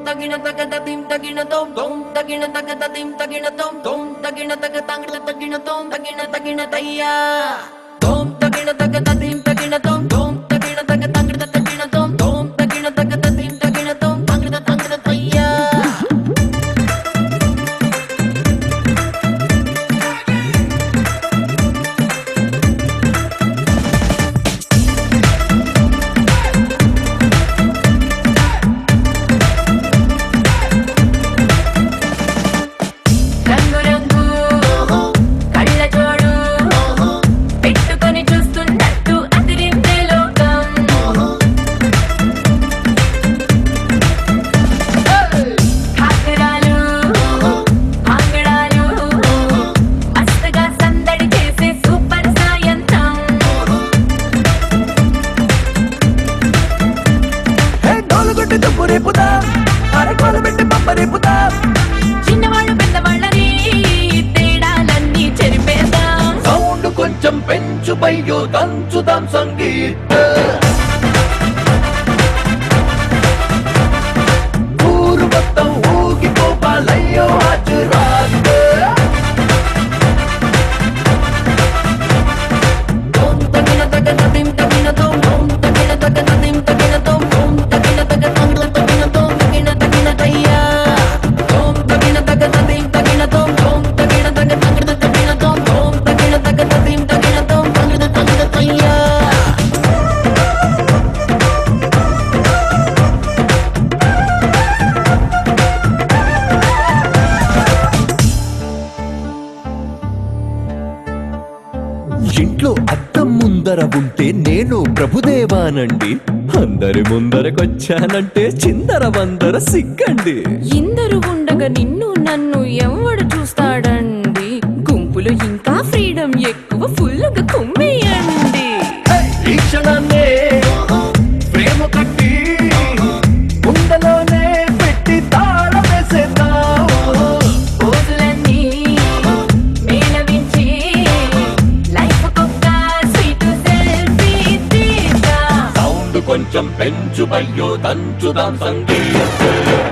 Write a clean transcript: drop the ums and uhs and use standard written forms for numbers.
tagina tagada tim tagina tom tom tagina tagada tim tagina tom tom tagina tagatangla tagina tom tagina tayya tom tagina tagada tim tagina tom tom tagina tagatangla tagina tom tom tagina tagada tim tagina tom tagina tayya చిన్నవాళ్ళు పెద్దవాళ్ళని తేడాలన్నీ చెరిపేద్దాం sound కొంచెం పెంచు బయ్యో దంచుదాం సంగీత ఊరు మొత్తం ఊగిపోవాలయ్యో హాజరాత్ tom tagina tagada tim tagina tom tom tagina tagada tim tagina tom tom tagina tagatangla tagina tom tagina tayya tom tagina tagada tim tagina tom tom tagina tagatangla tagina tom tom tagina tagada tim tagina tom tagina tayya ఇంట్లో అద్దం ముందర ఉంటే నేను ప్రభుదేవానండి అందరి ముందరకొచ్చానంటే చిందర వందర సిగ్గండి ఇందరు ఉండగా నిన్ను నన్ను ఎవడు చూస్తాడండి గుంపులో ఇంకా ఫ్రీడమ్ ఎక్కువ ఫుల్గా కుమ్మేయండి ఈ క్షణాన్నే ప్రేమ కట్టి గుండెలోనే పెట్టి తాళం వేసేద్దాం రోజులన్నీ మేళవించి లైఫ్ కొక్క స్వీట్ సెల్ఫీ తీద్దాం సౌండ్ కొంచెం పెంచు బయ్యో దంచుదాం సంగీత